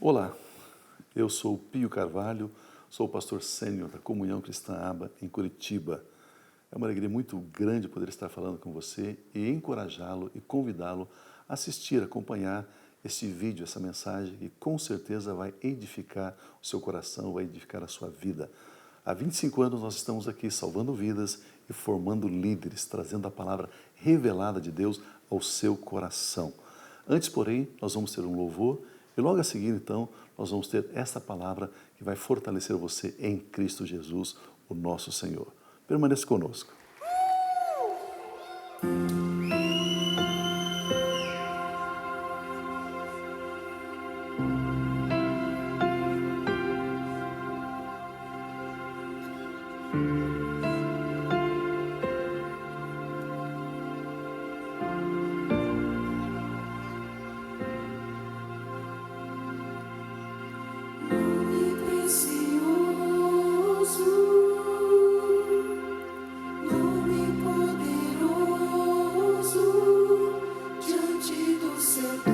Olá, eu sou Pio Carvalho, sou o pastor sênior da Comunhão Cristã Aba em Curitiba. É uma alegria muito grande poder estar falando com você e encorajá-lo e convidá-lo a assistir, acompanhar esse vídeo, essa mensagem que com certeza vai edificar o seu coração, vai edificar a sua vida. Há 25 anos nós estamos aqui salvando vidas e formando líderes, trazendo a palavra revelada de Deus ao seu coração. Antes, porém, nós vamos ter um louvor e logo a seguir, então, nós vamos ter essa palavra que vai fortalecer você em Cristo Jesus, o nosso Senhor. Permaneça conosco. Diante do seu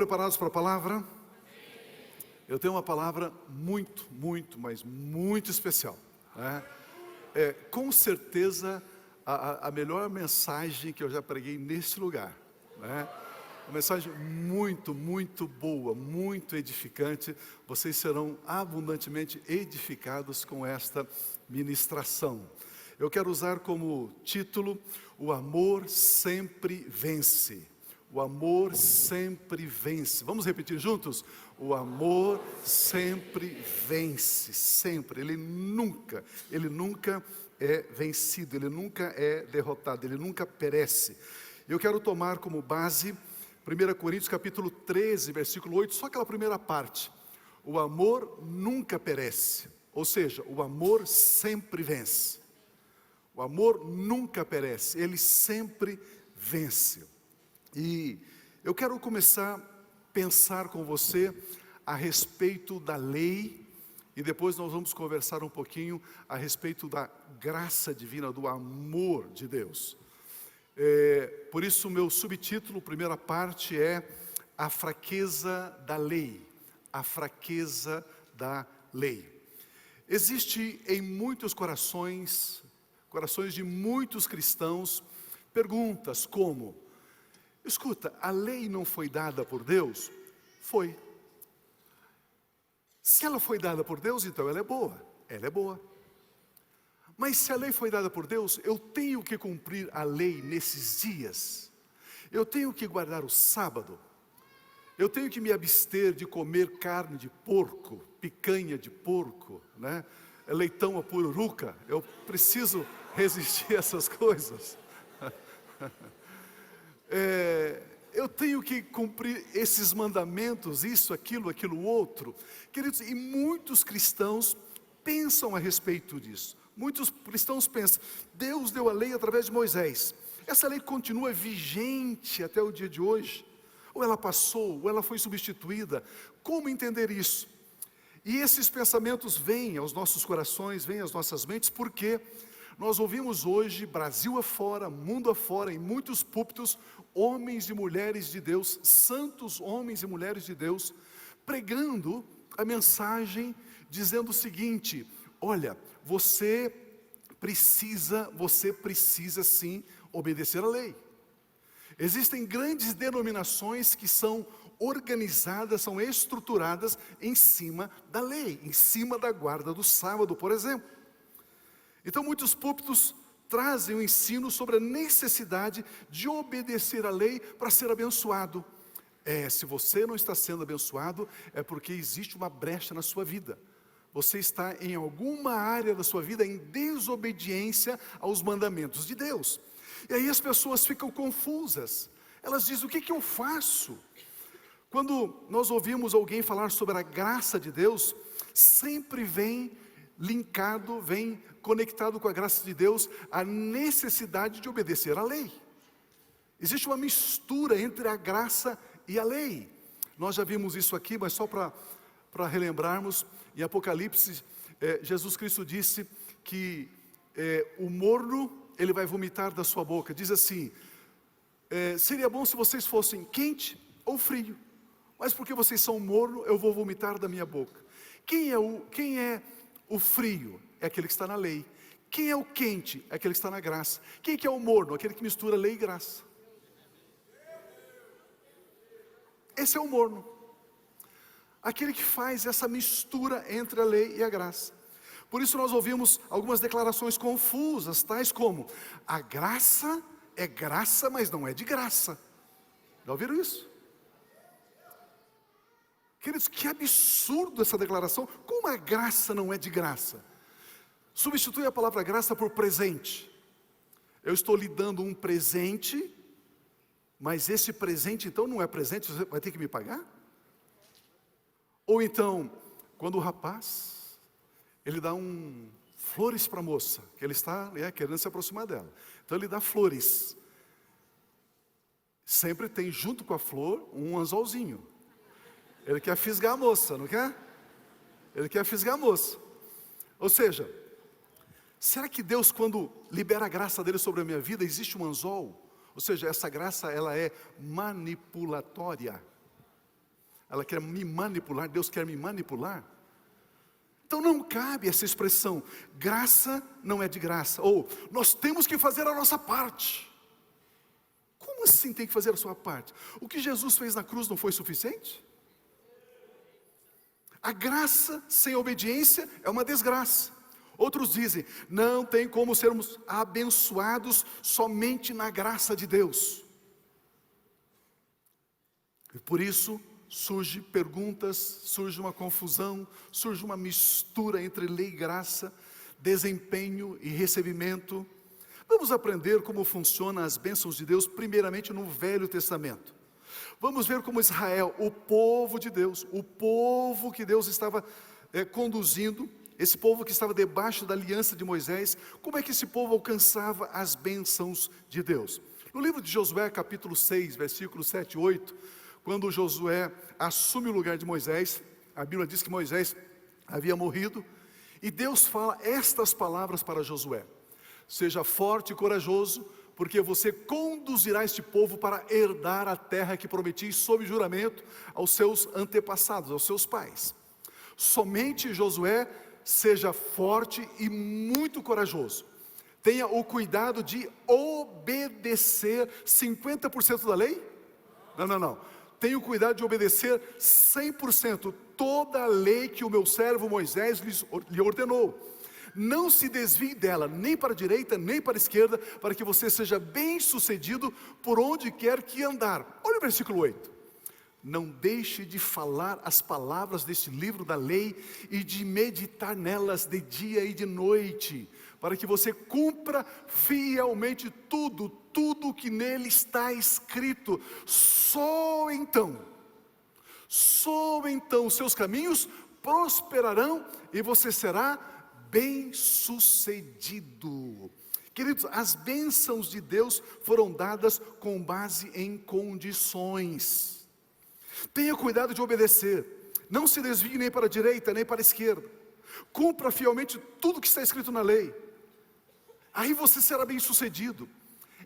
preparados para a palavra? Eu tenho uma palavra muito, muito, mas muito especial, né? Com certeza a melhor mensagem que eu já preguei neste lugar, né? Uma mensagem muito, muito boa, muito edificante. Vocês serão abundantemente edificados com esta ministração. Eu quero usar como título: o amor sempre vence. O amor sempre vence. Vamos repetir juntos? O amor sempre vence, sempre. Ele nunca é vencido, ele nunca é derrotado, ele nunca perece. Eu quero tomar como base 1 Coríntios capítulo 13, versículo 8, só aquela primeira parte. O amor nunca perece, ou seja, o amor sempre vence. O amor nunca perece, ele sempre vence. E eu quero começar a pensar com você a respeito da lei, e depois nós vamos conversar um pouquinho a respeito da graça divina, do amor de Deus. Por isso o meu subtítulo, primeira parte, é a fraqueza da lei. A fraqueza da lei. Existe em muitos corações de muitos cristãos, perguntas como: escuta, a lei não foi dada por Deus? Foi. Se ela foi dada por Deus, então ela é boa. Ela é boa. Mas se a lei foi dada por Deus, eu tenho que cumprir a lei nesses dias. Eu tenho que guardar o sábado. Eu tenho que me abster de comer carne de porco, picanha de porco, né? Leitão a pururuca. Eu preciso resistir a essas coisas. Eu tenho que cumprir esses mandamentos, isso, aquilo outro. Queridos, e muitos cristãos pensam a respeito disso. Muitos cristãos pensam: Deus deu a lei através de Moisés. Essa lei continua vigente até o dia de hoje? Ou ela passou, ou ela foi substituída? Como entender isso? E esses pensamentos vêm aos nossos corações, vêm às nossas mentes, porque nós ouvimos hoje, Brasil afora, mundo afora, em muitos púlpitos, homens e mulheres de Deus, santos homens e mulheres de Deus, pregando a mensagem, dizendo o seguinte: olha, você precisa sim obedecer à lei. Existem grandes denominações que são organizadas, são estruturadas em cima da lei, em cima da guarda do sábado, por exemplo. Então muitos púlpitos trazem o ensino sobre a necessidade de obedecer à lei para ser abençoado. Se você não está sendo abençoado, é porque existe uma brecha na sua vida. Você está em alguma área da sua vida em desobediência aos mandamentos de Deus. E aí as pessoas ficam confusas. Elas dizem: o que eu faço? Quando nós ouvimos alguém falar sobre a graça de Deus, sempre vem linkado, vem conectado com a graça de Deus, a necessidade de obedecer à lei. Existe uma mistura entre a graça e a lei. Nós já vimos isso aqui, mas só para relembrarmos, em Apocalipse, Jesus Cristo disse que o morno, ele vai vomitar da sua boca. Diz assim: seria bom se vocês fossem quente ou frio, mas porque vocês são morno, eu vou vomitar da minha boca. Quem é o frio? É aquele que está na lei. Quem é o quente? É aquele que está na graça. Quem que é o morno? Aquele que mistura lei e graça. Esse é o morno. Aquele que faz essa mistura entre a lei e a graça. Por isso nós ouvimos algumas declarações confusas, tais como: a graça é graça, mas não é de graça. Já ouviram isso? Queridos, que absurdo essa declaração. Como a graça não é de graça? Substitui a palavra graça por presente. Eu estou lhe dando um presente, mas esse presente então não é presente, você vai ter que me pagar? Ou então, quando o rapaz, ele dá flores para a moça, que ele está querendo se aproximar dela. Então ele dá flores. Sempre tem junto com a flor um anzolzinho. Ele quer fisgar a moça, não quer? Ele quer fisgar a moça. Ou seja, será que Deus, quando libera a graça dele sobre a minha vida, existe um anzol? Ou seja, essa graça, ela é manipulatória. Ela quer me manipular, Deus quer me manipular. Então não cabe essa expressão, graça não é de graça, ou nós temos que fazer a nossa parte. Como assim tem que fazer a sua parte? O que Jesus fez na cruz não foi suficiente? A graça sem obediência é uma desgraça. Outros dizem, não tem como sermos abençoados somente na graça de Deus. E por isso surgem perguntas, surge uma confusão, surge uma mistura entre lei e graça, desempenho e recebimento. Vamos aprender como funcionam as bênçãos de Deus, primeiramente no Velho Testamento. Vamos ver como Israel, o povo de Deus, o povo que Deus estava conduzindo, esse povo que estava debaixo da aliança de Moisés, como é que esse povo alcançava as bênçãos de Deus? No livro de Josué, capítulo 6, versículos 7 e 8, quando Josué assume o lugar de Moisés, a Bíblia diz que Moisés havia morrido, e Deus fala estas palavras para Josué: seja forte e corajoso, porque você conduzirá este povo para herdar a terra que prometi sob juramento aos seus antepassados, aos seus pais. Somente Josué seja forte e muito corajoso. Tenha o cuidado de obedecer 50% da lei? Não. Tenha o cuidado de obedecer 100% toda a lei que o meu servo Moisés lhe ordenou. Não se desvie dela, nem para a direita, nem para a esquerda, para que você seja bem sucedido por onde quer que andar. Olha o versículo 8. Não deixe de falar as palavras deste livro da lei e de meditar nelas de dia e de noite, para que você cumpra fielmente tudo que nele está escrito. Só então os seus caminhos prosperarão e você será bem-sucedido. Queridos, as bênçãos de Deus foram dadas com base em condições. Tenha cuidado de obedecer, não se desvie nem para a direita, nem para a esquerda. Cumpra fielmente tudo que está escrito na lei. Aí você será bem-sucedido.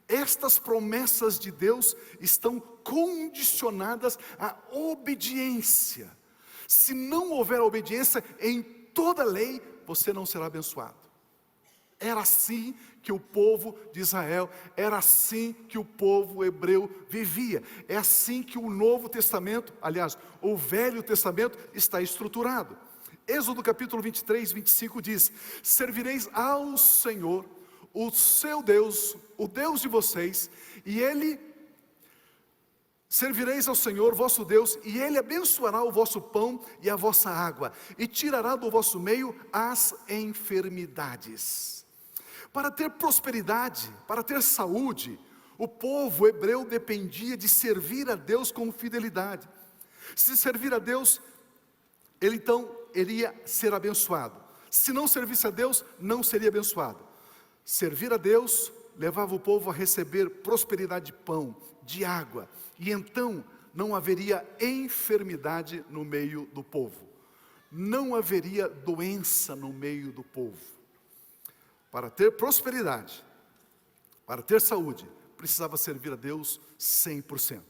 Estas promessas de Deus estão condicionadas à obediência. Se não houver obediência em toda a lei, você não será abençoado. Era assim que o povo de Israel, era assim que o povo hebreu vivia. É assim que o Novo Testamento, aliás, o Velho Testamento está estruturado. Êxodo capítulo 23, 25 diz: servireis ao Senhor, o seu Deus, o Deus de vocês, e Ele... servireis ao Senhor vosso Deus, e Ele abençoará o vosso pão e a vossa água, e tirará do vosso meio as enfermidades. Para ter prosperidade, para ter saúde, o povo hebreu dependia de servir a Deus com fidelidade. Se servir a Deus, ele então iria ser abençoado. Se não servisse a Deus, não seria abençoado. Servir a Deus levava o povo a receber prosperidade de pão, de água, e então não haveria enfermidade no meio do povo, não haveria doença no meio do povo. Para ter prosperidade, para ter saúde, precisava servir a Deus 100%.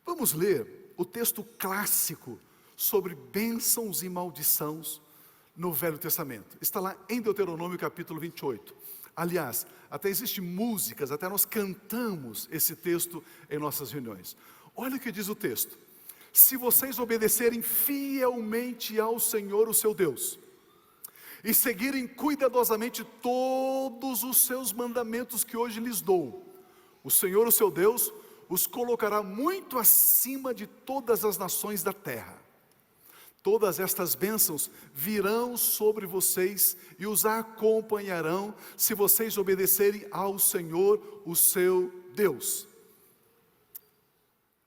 Vamos ler o texto clássico sobre bênçãos e maldições no Velho Testamento. Está lá em Deuteronômio capítulo 28. Aliás, até existem músicas, até nós cantamos esse texto em nossas reuniões. Olha o que diz o texto: se vocês obedecerem fielmente ao Senhor, o seu Deus, e seguirem cuidadosamente todos os seus mandamentos que hoje lhes dou, o Senhor, o seu Deus, os colocará muito acima de todas as nações da terra. Todas estas bênçãos virão sobre vocês e os acompanharão, se vocês obedecerem ao Senhor, o seu Deus.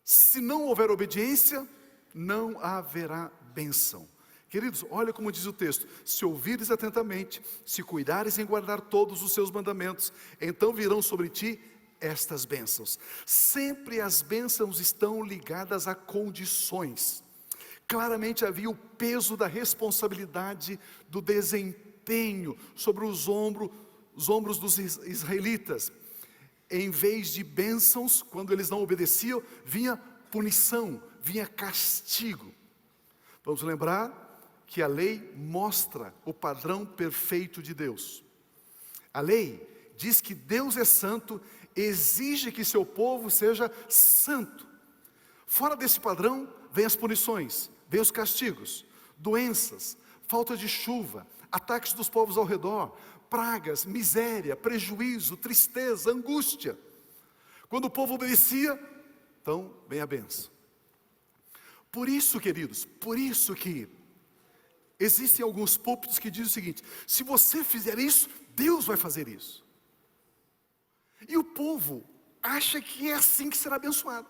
Se não houver obediência, não haverá bênção. Queridos, olha como diz o texto: se ouvires atentamente, se cuidares em guardar todos os seus mandamentos, então virão sobre ti estas bênçãos. Sempre as bênçãos estão ligadas a condições. Claramente havia o peso da responsabilidade do desempenho sobre os ombros dos israelitas. Em vez de bênçãos, quando eles não obedeciam, vinha punição, vinha castigo. Vamos lembrar que a lei mostra o padrão perfeito de Deus. A lei diz que Deus é santo, exige que seu povo seja santo. Fora desse padrão, vem as punições, vem os castigos, doenças, falta de chuva, ataques dos povos ao redor, pragas, miséria, prejuízo, tristeza, angústia. Quando o povo obedecia, então vem a bênção. Por isso, queridos, por isso que existem alguns púlpitos que dizem o seguinte: se você fizer isso, Deus vai fazer isso. E o povo acha que é assim que será abençoado.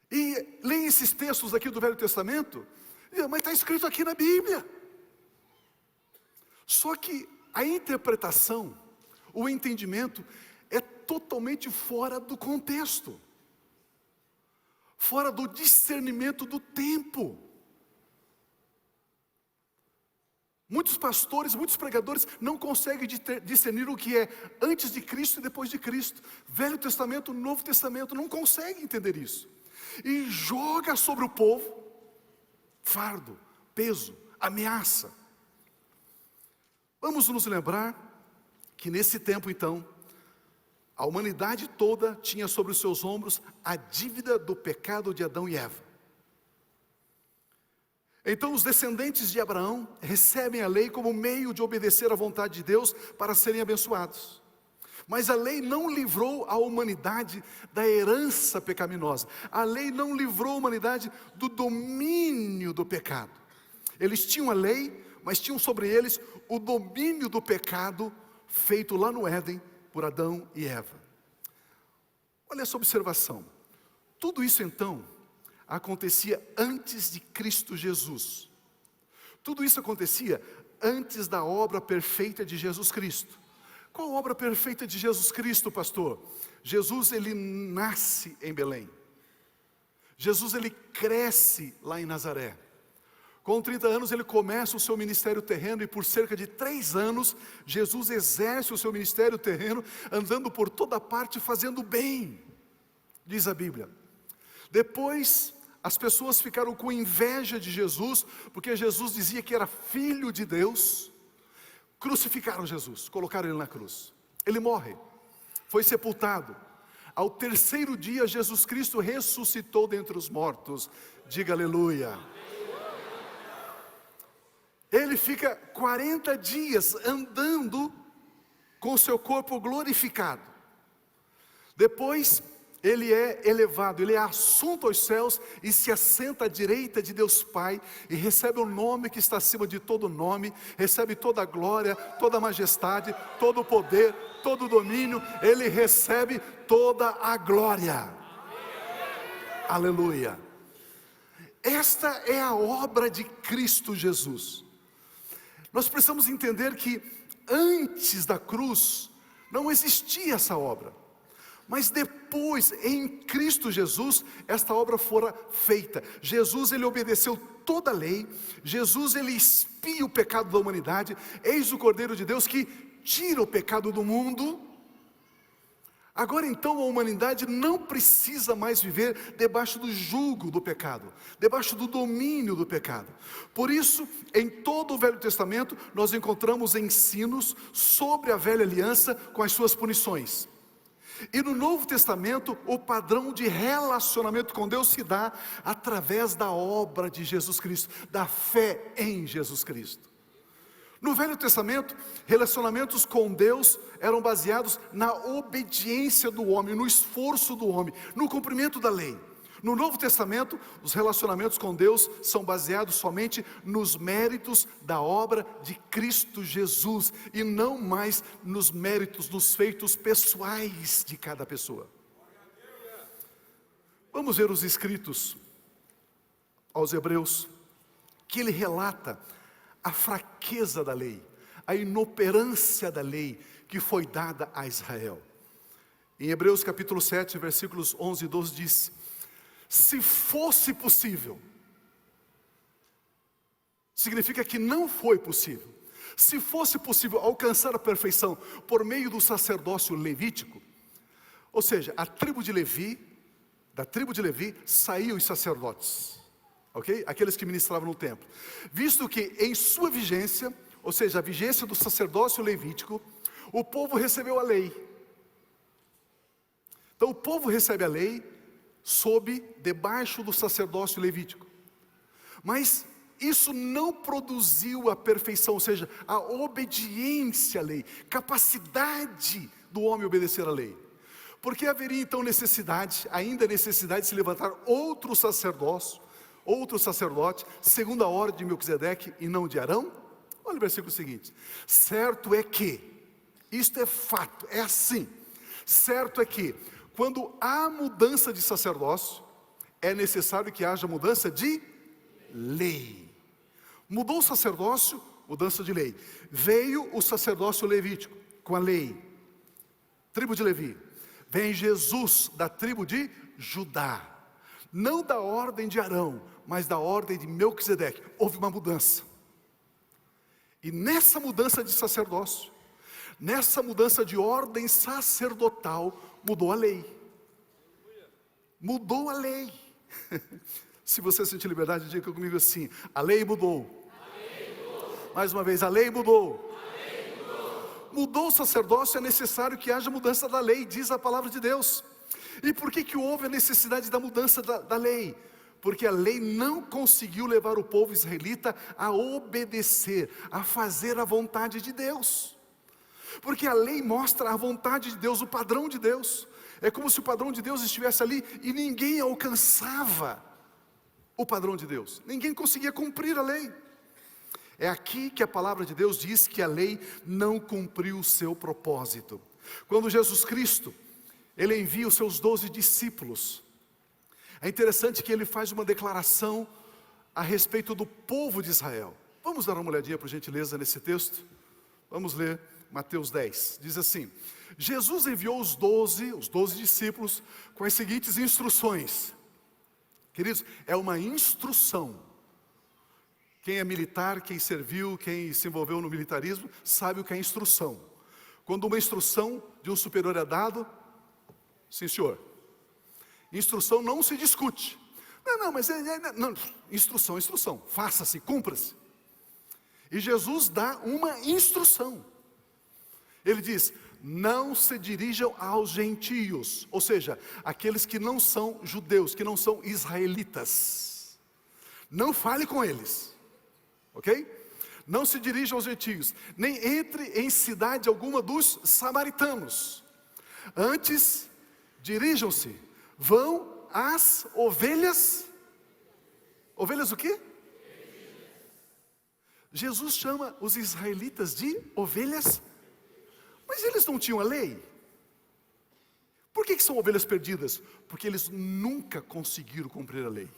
E leem esses textos aqui do Velho Testamento, e dizem, mas está escrito aqui na Bíblia. Só que a interpretação, o entendimento é totalmente fora do contexto, fora do discernimento do tempo. Muitos pastores, muitos pregadores não conseguem discernir o que é antes de Cristo e depois de Cristo. Velho Testamento, Novo Testamento, não conseguem entender isso. E joga sobre o povo fardo, peso, ameaça. Vamos nos lembrar que nesse tempo então, a humanidade toda tinha sobre os seus ombros a dívida do pecado de Adão e Eva. Então os descendentes de Abraão recebem a lei como meio de obedecer à vontade de Deus para serem abençoados. Mas a lei não livrou a humanidade da herança pecaminosa. A lei não livrou a humanidade do domínio do pecado. Eles tinham a lei, mas tinham sobre eles o domínio do pecado feito lá no Éden por Adão e Eva. Olha essa observação. Tudo isso então acontecia antes de Cristo Jesus. Tudo isso acontecia antes da obra perfeita de Jesus Cristo. Qual a obra perfeita de Jesus Cristo, pastor? Jesus, ele nasce em Belém. Jesus, ele cresce lá em Nazaré. Com 30 anos ele começa o seu ministério terreno e por cerca de 3 anos, Jesus exerce o seu ministério terreno, andando por toda parte, fazendo bem, diz a Bíblia. Depois, as pessoas ficaram com inveja de Jesus, porque Jesus dizia que era filho de Deus. Crucificaram Jesus, colocaram ele na cruz. Ele morre, foi sepultado. Ao 3º dia, Jesus Cristo ressuscitou dentre os mortos. Diga aleluia. Ele fica 40 dias andando com o seu corpo glorificado. Depois, ele é elevado, ele é assunto aos céus e se assenta à direita de Deus Pai e recebe o nome que está acima de todo nome, recebe toda a glória, toda a majestade, todo o poder, todo o domínio, ele recebe toda a glória. Aleluia. Esta é a obra de Cristo Jesus. Nós precisamos entender que antes da cruz não existia essa obra. Mas depois, em Cristo Jesus, esta obra fora feita. Jesus, ele obedeceu toda a lei. Jesus, ele expia o pecado da humanidade. Eis o Cordeiro de Deus que tira o pecado do mundo. Agora então a humanidade não precisa mais viver debaixo do jugo do pecado, debaixo do domínio do pecado. Por isso, em todo o Velho Testamento, nós encontramos ensinos sobre a velha aliança com as suas punições. E no Novo Testamento, o padrão de relacionamento com Deus se dá através da obra de Jesus Cristo, da fé em Jesus Cristo. No Velho Testamento, relacionamentos com Deus eram baseados na obediência do homem, no esforço do homem, no cumprimento da lei. No Novo Testamento, os relacionamentos com Deus são baseados somente nos méritos da obra de Cristo Jesus e não mais nos méritos dos feitos pessoais de cada pessoa. Vamos ver os escritos aos Hebreus, que ele relata a fraqueza da lei, a inoperância da lei que foi dada a Israel. Em Hebreus capítulo 7, versículos 11 e 12 diz: se fosse possível, significa que não foi possível. Se fosse possível alcançar a perfeição por meio do sacerdócio levítico, ou seja, a tribo de Levi da tribo de Levi, saíam os sacerdotes, ok? Aqueles que ministravam no templo. Visto que em sua vigência, ou seja, a vigência do sacerdócio levítico, o povo recebeu a lei. Então o povo recebe a lei debaixo do sacerdócio levítico. Mas isso não produziu a perfeição, ou seja, a obediência à lei, capacidade do homem obedecer à lei. Porque haveria então ainda necessidade de se levantar outro sacerdote, segundo a ordem de Melquisedeque e não de Arão? Olha o versículo seguinte: certo é que, isto é fato, é assim, certo é que, quando há mudança de sacerdócio, é necessário que haja mudança de lei. Mudou o sacerdócio, mudança de lei. Veio o sacerdócio levítico, com a lei, tribo de Levi. Vem Jesus da tribo de Judá, não da ordem de Arão, mas da ordem de Melquisedeque. Houve uma mudança. E nessa mudança de sacerdócio, nessa mudança de ordem sacerdotal, mudou a lei. Mudou a lei. Se você sentir liberdade, diga comigo assim: a lei mudou. Mais uma vez, a lei mudou. Mudou o sacerdócio, é necessário que haja mudança da lei, diz a palavra de Deus. E por que houve a necessidade da mudança da lei? Porque a lei não conseguiu levar o povo israelita a obedecer, a fazer a vontade de Deus. Porque a lei mostra a vontade de Deus, o padrão de Deus. É como se o padrão de Deus estivesse ali e ninguém alcançava o padrão de Deus. Ninguém conseguia cumprir a lei. É aqui que a palavra de Deus diz que a lei não cumpriu o seu propósito. Quando Jesus Cristo, Ele envia os seus 12 discípulos, é interessante que Ele faz uma declaração a respeito do povo de Israel. Vamos dar uma olhadinha, por gentileza, nesse texto? Vamos ler Mateus 10. Diz assim: Jesus enviou os 12 discípulos com as seguintes instruções. Queridos, é uma instrução. Quem é militar, quem serviu, quem se envolveu no militarismo, sabe o que é instrução. Quando uma instrução de um superior é dado, sim senhor, instrução não se discute. Não, instrução, faça-se, cumpra-se. E Jesus dá uma instrução. Ele diz: não se dirijam aos gentios, ou seja, aqueles que não são judeus, que não são israelitas. Não fale com eles. Ok? Não se dirijam aos gentios, nem entre em cidade alguma dos samaritanos. Antes, dirijam-se, vão às ovelhas. Ovelhas o quê? Jesus chama os israelitas de ovelhas, mas eles não tinham a lei. Por que são ovelhas perdidas? Porque eles nunca conseguiram cumprir a lei.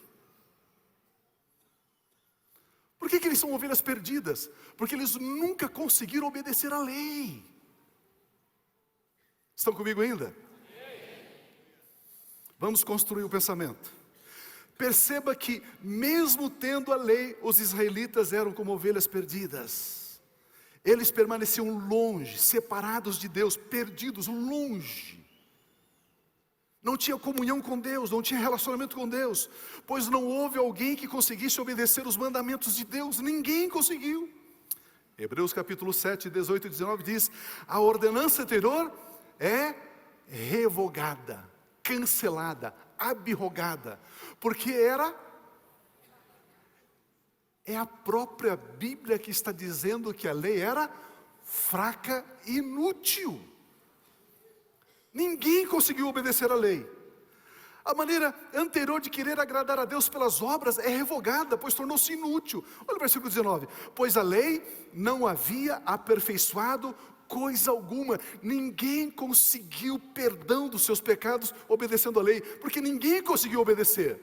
Por que eles são ovelhas perdidas? Porque eles nunca conseguiram obedecer à lei. Estão comigo ainda? Vamos construir o pensamento. Perceba que mesmo tendo a lei, os israelitas eram como ovelhas perdidas. Eles permaneciam longe, separados de Deus, perdidos, longe. Não tinha comunhão com Deus, não tinha relacionamento com Deus, pois não houve alguém que conseguisse obedecer os mandamentos de Deus, ninguém conseguiu. Hebreus capítulo 7, 18 e 19 diz: a ordenança anterior é revogada, cancelada, abrogada, porque é a própria Bíblia que está dizendo que a lei era fraca e inútil. Ninguém conseguiu obedecer à lei. A maneira anterior de querer agradar a Deus pelas obras é revogada, pois tornou-se inútil. Olha o versículo 19: pois a lei não havia aperfeiçoado coisa alguma. Ninguém conseguiu perdão dos seus pecados obedecendo a lei, porque ninguém conseguiu obedecer.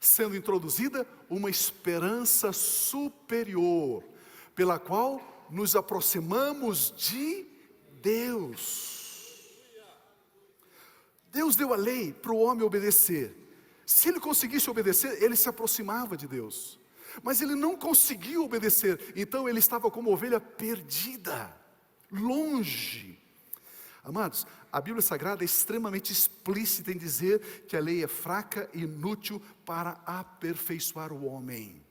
Sendo introduzida uma esperança superior, pela qual nos aproximamos de Deus. Deus deu a lei para o homem obedecer. Se ele conseguisse obedecer, ele se aproximava de Deus. Mas ele não conseguiu obedecer, então ele estava como ovelha perdida, longe. Amados, a Bíblia Sagrada é extremamente explícita em dizer que a lei é fraca e inútil para aperfeiçoar o homem.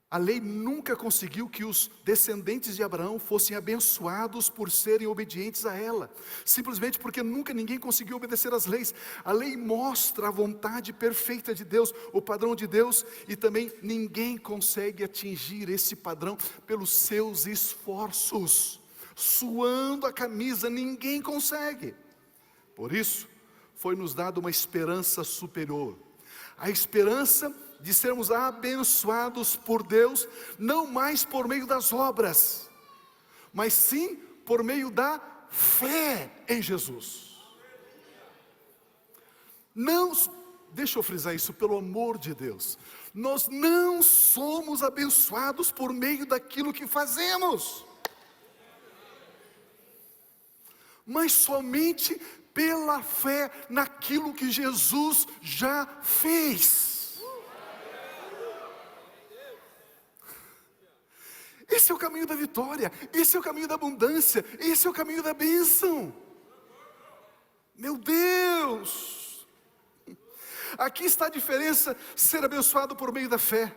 A lei nunca conseguiu que os descendentes de Abraão fossem abençoados por serem obedientes a ela, simplesmente porque nunca ninguém conseguiu obedecer às leis. A lei mostra a vontade perfeita de Deus, o padrão de Deus, e também ninguém consegue atingir esse padrão pelos seus esforços, suando a camisa, ninguém consegue. Por isso, foi nos dada uma esperança superior, a esperança de sermos abençoados por Deus, não mais por meio das obras, mas sim por meio da fé em Jesus. Não, deixa eu frisar isso, pelo amor de Deus, nós não somos abençoados por meio daquilo que fazemos, mas somente pela fé naquilo que Jesus já fez. Esse é o caminho da vitória, esse é o caminho da abundância, esse é o caminho da bênção. Meu Deus! Aqui está a diferença, ser abençoado por meio da fé.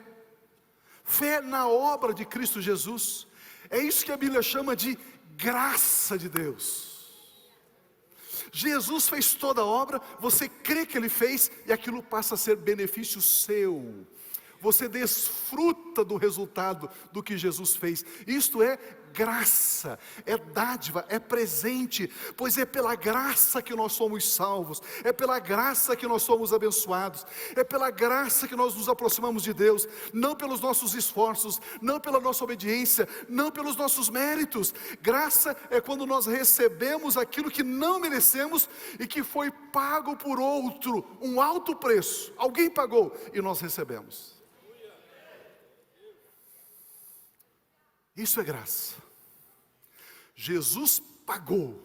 Fé na obra de Cristo Jesus. É isso que a Bíblia chama de graça de Deus. Jesus fez toda a obra, você crê que Ele fez, e aquilo passa a ser benefício seu. Você desfruta do resultado do que Jesus fez. Isto é graça, é dádiva, é presente, pois é pela graça que nós somos salvos, é pela graça que nós somos abençoados, é pela graça que nós nos aproximamos de Deus, não pelos nossos esforços, não pela nossa obediência, não pelos nossos méritos. Graça é quando nós recebemos aquilo que não merecemos e que foi pago por outro, um alto preço, alguém pagou e nós recebemos. Isso é graça. Jesus pagou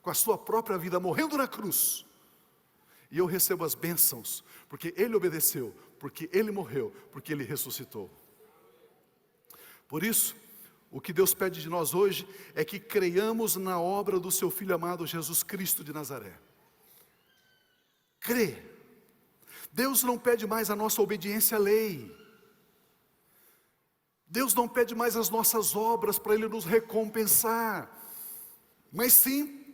com a sua própria vida, morrendo na cruz, e eu recebo as bênçãos, porque Ele obedeceu, porque Ele morreu, porque Ele ressuscitou. Por isso, o que Deus pede de nós hoje é que creiamos na obra do seu Filho amado Jesus Cristo de Nazaré. Crê. Deus não pede mais a nossa obediência à lei. Deus não pede mais as nossas obras para Ele nos recompensar, mas sim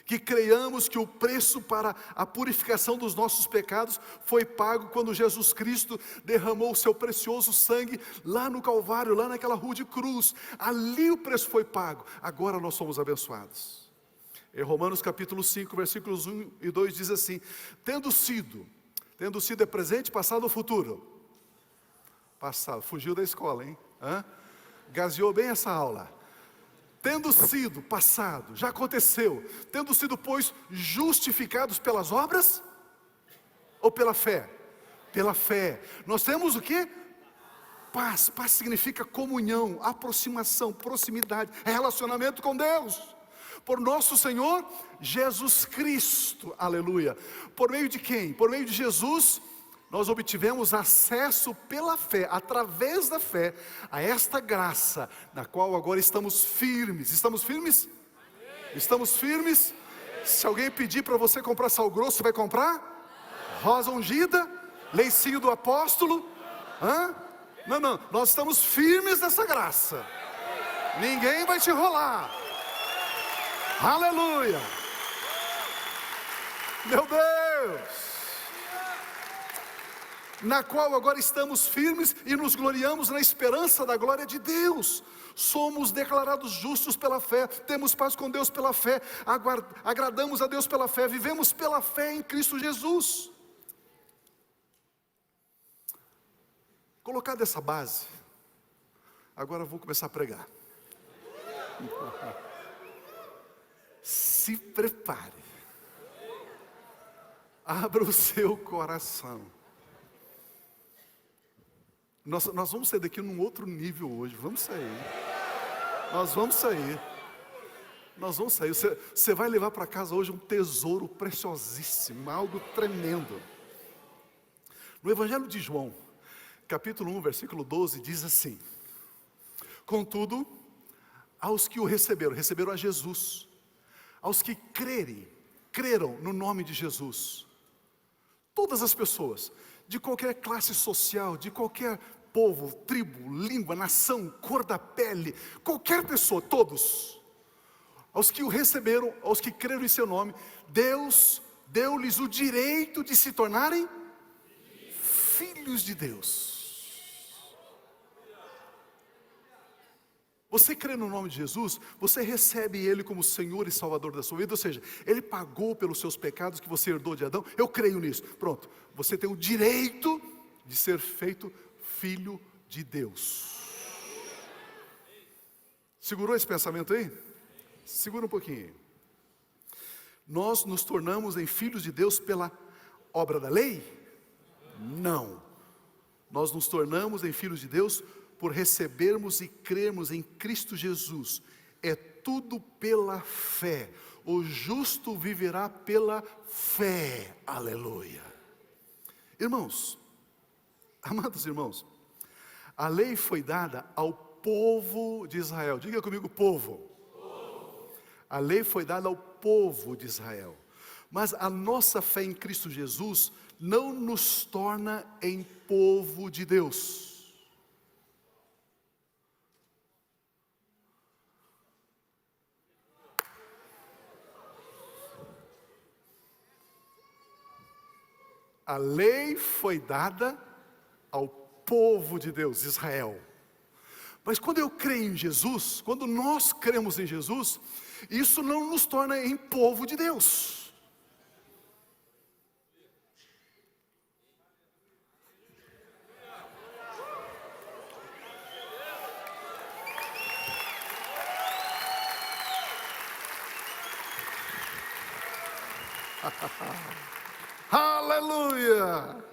que creiamos que o preço para a purificação dos nossos pecados foi pago quando Jesus Cristo derramou o seu precioso sangue lá no Calvário, lá naquela rude cruz. Ali o preço foi pago, agora nós somos abençoados. Em Romanos capítulo 5, versículos 1 e 2 diz assim: tendo sido é presente, passado ou futuro? Passado, fugiu da escola, hein? Gaseou bem essa aula. Tendo sido, passado, já aconteceu. Tendo sido, pois, justificados pelas obras ou pela fé? Pela fé. Nós temos o quê? Paz. Paz significa comunhão, aproximação, proximidade, relacionamento com Deus. Por nosso Senhor Jesus Cristo, aleluia. Por meio de quem? Por meio de Jesus, nós obtivemos acesso pela fé, através da fé, a esta graça, na qual agora estamos firmes. Estamos firmes? Amém. Estamos firmes? Amém. Se alguém pedir para você comprar sal grosso, você vai comprar? Não. Rosa ungida? Não. Leicinho do apóstolo? Não. Não, nós estamos firmes nessa graça. Ninguém vai te enrolar. Aleluia! Meu Deus! Na qual agora estamos firmes e nos gloriamos na esperança da glória de Deus. Somos declarados justos pela fé, temos paz com Deus pela fé, agradamos a Deus pela fé, vivemos pela fé em Cristo Jesus. Colocada essa base, agora eu vou começar a pregar. Se prepare, abra o seu coração. Nós vamos sair daqui num outro nível hoje. Vamos sair. Nós vamos sair. Você vai levar para casa hoje um tesouro preciosíssimo, algo tremendo. No Evangelho de João, capítulo 1, versículo 12, diz assim: contudo, aos que o receberam a Jesus, aos que creram no nome de Jesus. Todas as pessoas, de qualquer classe social, de qualquer povo, tribo, língua, nação, cor da pele, qualquer pessoa, todos, aos que o receberam, aos que creram em seu nome, Deus deu-lhes o direito de se tornarem filhos de Deus. Você crê no nome de Jesus, você recebe Ele como Senhor e Salvador da sua vida, ou seja, Ele pagou pelos seus pecados que você herdou de Adão. Eu creio nisso. Pronto, você tem o direito de ser feito filho de Deus. Segurou esse pensamento aí? Segura um pouquinho. Nós nos tornamos em filhos de Deus pela obra da lei? Não. Nós nos tornamos em filhos de Deus por recebermos e crermos em Cristo Jesus. É tudo pela fé. O justo viverá pela fé. Aleluia. Irmãos, amados irmãos, a lei foi dada ao povo de Israel. Diga comigo, povo. A lei foi dada ao povo de Israel. Mas a nossa fé em Cristo Jesus não nos torna em povo de Deus. A lei foi dada ao povo de Deus, Israel. Mas quando eu creio em Jesus, quando nós cremos em Jesus, isso não nos torna em povo de Deus. Aleluia!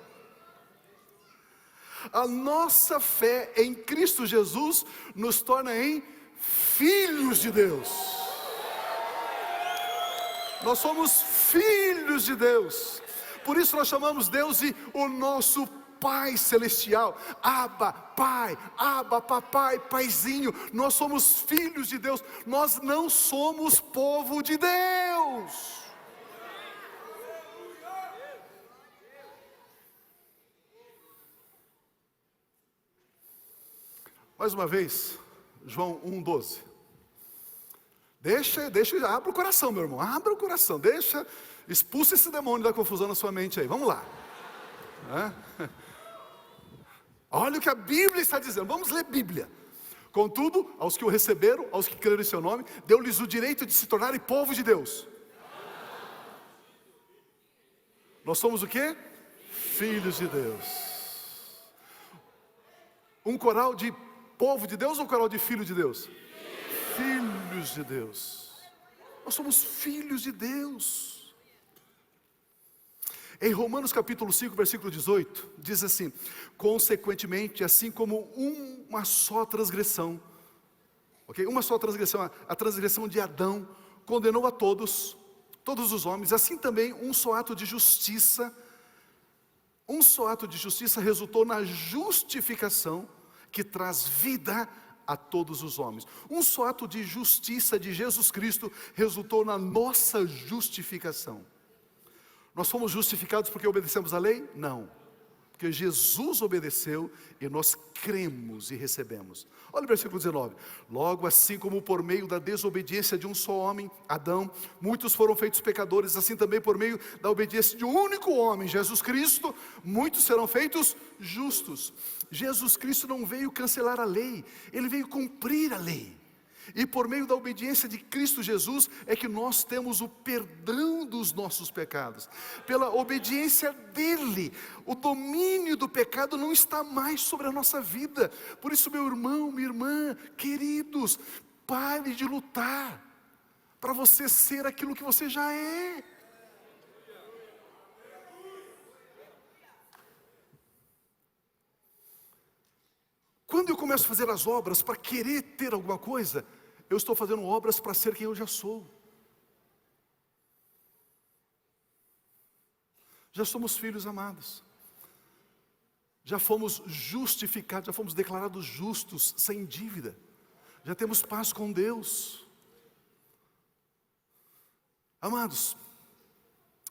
A nossa fé em Cristo Jesus nos torna em filhos de Deus. Nós somos filhos de Deus. Por isso nós chamamos Deus de o nosso Pai Celestial. Abba, Pai, Abba, Papai, Paizinho. Nós somos filhos de Deus. Nós não somos povo de Deus. Mais uma vez, João 1,12. Abra o coração, meu irmão, abra o coração, expulsa esse demônio da confusão na sua mente aí, vamos lá. Olha o que a Bíblia está dizendo, vamos ler Bíblia. Contudo, aos que o receberam, aos que creram em seu nome, deu-lhes o direito de se tornarem povo de Deus. Nós somos o quê? Filhos de Deus. Um coral de povo de Deus ou coral de filho de Deus? Filhos de Deus. Nós somos filhos de Deus. Em Romanos capítulo 5, versículo 18, diz assim: consequentemente, assim como uma só transgressão, uma só transgressão, a transgressão de Adão, condenou a todos os homens, assim também um só ato de justiça resultou na justificação que traz vida a todos os homens. Um só ato de justiça de Jesus Cristo resultou na nossa justificação. Nós fomos justificados porque obedecemos a lei? Não. Porque Jesus obedeceu e nós cremos e recebemos. Olha o versículo 19. Logo assim como por meio da desobediência de um só homem, Adão, muitos foram feitos pecadores, assim também por meio da obediência de um único homem, Jesus Cristo, muitos serão feitos justos. Jesus Cristo não veio cancelar a lei, Ele veio cumprir a lei. E por meio da obediência de Cristo Jesus é que nós temos o perdão dos nossos pecados. Pela obediência dEle, o domínio do pecado não está mais sobre a nossa vida. Por isso, meu irmão, minha irmã, queridos, pare de lutar para você ser aquilo que você já é. Quando eu começo a fazer as obras para querer ter alguma coisa, eu estou fazendo obras para ser quem eu já sou. Já somos filhos amados. Já fomos justificados, já fomos declarados justos, sem dívida. Já temos paz com Deus. Amados,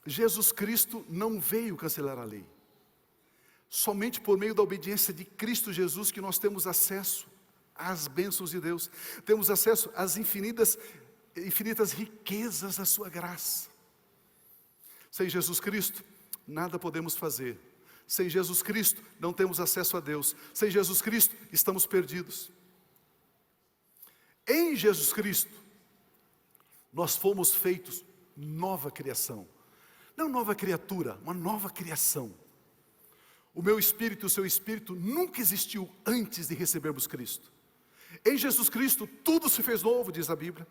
Jesus Cristo não veio cancelar a lei. Somente por meio da obediência de Cristo Jesus que nós temos acesso às bênçãos de Deus. Temos acesso às infinitas riquezas da sua graça. Sem Jesus Cristo, nada podemos fazer. Sem Jesus Cristo, não temos acesso a Deus. Sem Jesus Cristo, estamos perdidos. Em Jesus Cristo, nós fomos feitos nova criação. Não nova criatura, uma nova criação. O meu espírito e o seu espírito nunca existiu antes de recebermos Cristo. Em Jesus Cristo, tudo se fez novo, diz a Bíblia.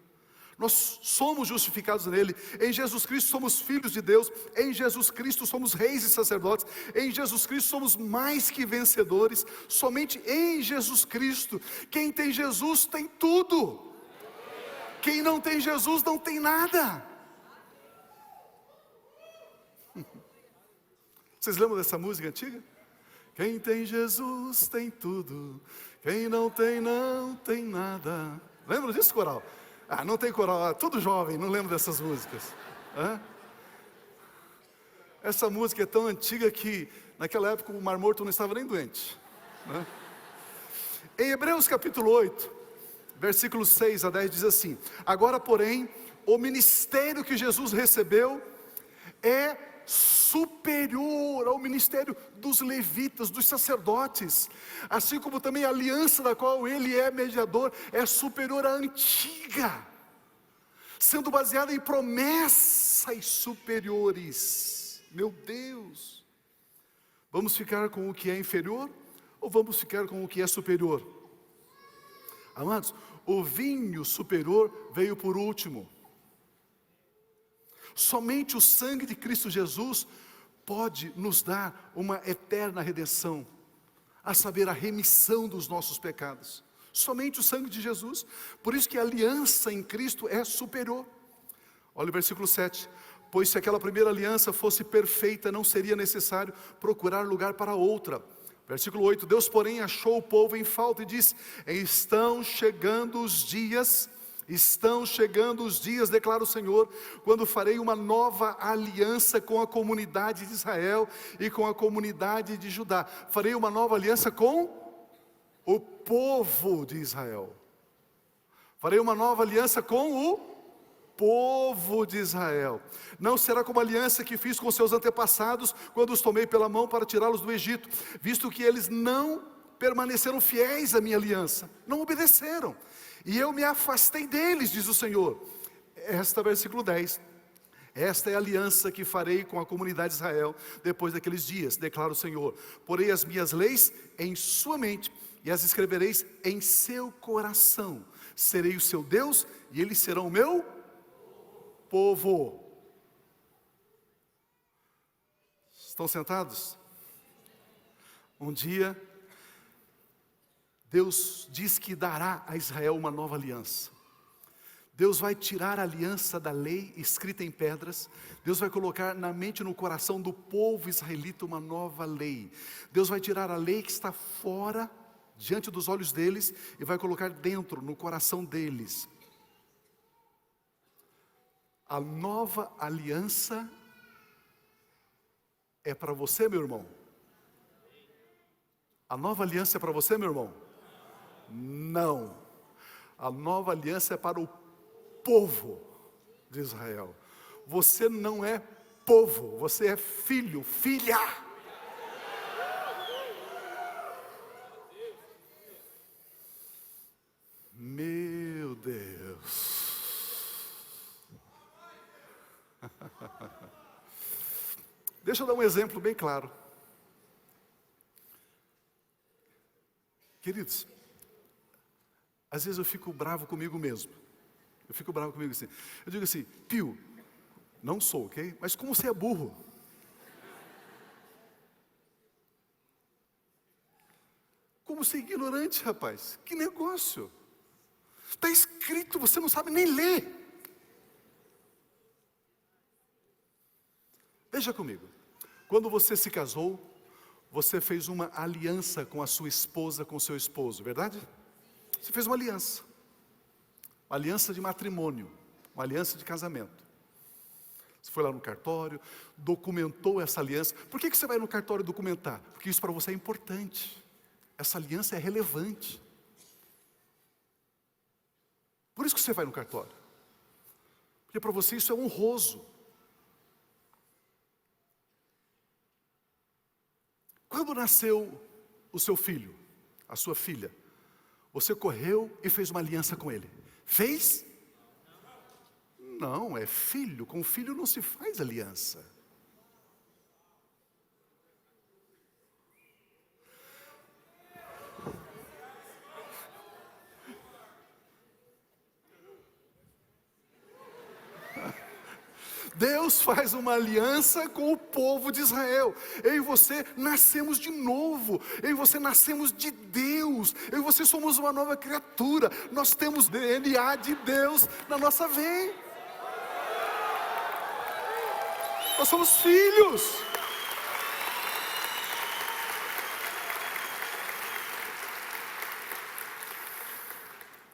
Nós somos justificados nele. Em Jesus Cristo somos filhos de Deus. Em Jesus Cristo somos reis e sacerdotes. Em Jesus Cristo somos mais que vencedores. Somente em Jesus Cristo. Quem tem Jesus tem tudo. Quem não tem Jesus não tem nada. Vocês lembram dessa música antiga? Quem tem Jesus tem tudo. Quem não tem nada. Lembra disso, coral? Ah, não tem coral, tudo jovem, não lembro dessas músicas. Essa música é tão antiga que naquela época o Mar Morto não estava nem doente. Em Hebreus capítulo 8, versículos 6 a 10 diz assim: agora porém, o ministério que Jesus recebeu é superior ao ministério dos levitas, dos sacerdotes, assim como também a aliança da qual ele é mediador é superior à antiga, sendo baseada em promessas superiores. Meu Deus, vamos ficar com o que é inferior ou vamos ficar com o que é superior? Amados, o vinho superior veio por último. Somente o sangue de Cristo Jesus pode nos dar uma eterna redenção, a saber, a remissão dos nossos pecados. Somente o sangue de Jesus. Por isso que a aliança em Cristo é superior. Olha o versículo 7. Pois se aquela primeira aliança fosse perfeita, não seria necessário procurar lugar para outra. Versículo 8. Deus, porém, achou o povo em falta e disse: estão chegando os dias, declara o Senhor, quando farei uma nova aliança com a comunidade de Israel e com a comunidade de Judá. Farei uma nova aliança com o povo de Israel. Farei uma nova aliança com o povo de Israel. Não será como a aliança que fiz com seus antepassados, quando os tomei pela mão para tirá-los do Egito, visto que eles não permaneceram fiéis à minha aliança, não obedeceram. E eu me afastei deles, diz o Senhor. Versículo 10. Esta é a aliança que farei com a comunidade de Israel depois daqueles dias, declara o Senhor. Porei as minhas leis em sua mente e as escrevereis em seu coração. Serei o seu Deus e eles serão o meu povo. Estão sentados? Um dia Deus diz que dará a Israel uma nova aliança. Deus vai tirar a aliança da lei escrita em pedras. Deus vai colocar na mente e no coração do povo israelita uma nova lei. Deus vai tirar a lei que está fora, diante dos olhos deles, e vai colocar dentro, no coração deles. A nova aliança é para você, meu irmão? A nova aliança é para você, meu irmão? Não, a nova aliança é para o povo de Israel. Você não é povo, você é filho, filha. Meu Deus. Deixa eu dar um exemplo bem claro. Queridos, às vezes eu fico bravo comigo mesmo. Eu fico bravo comigo assim. Eu digo assim: Pio, não sou, ok? Mas como você é burro? Como você é ignorante, rapaz? Que negócio? Está escrito, você não sabe nem ler. Veja comigo. Quando você se casou, você fez uma aliança com a sua esposa, com o seu esposo, verdade? Você fez uma aliança de matrimônio, uma aliança de casamento. Você foi lá no cartório, documentou essa aliança. Por que você vai no cartório documentar? Porque isso para você é importante. Essa aliança é relevante. Por isso que você vai no cartório. Porque para você isso é honroso. Quando nasceu o seu filho, a sua filha, você correu e fez uma aliança com ele. Fez? Não, é filho. Com filho não se faz aliança. Deus faz uma aliança com o povo de Israel. Eu e você nascemos de novo. Eu e você nascemos de Deus. Eu e você somos uma nova criatura. Nós temos DNA de Deus na nossa veia. Nós somos filhos.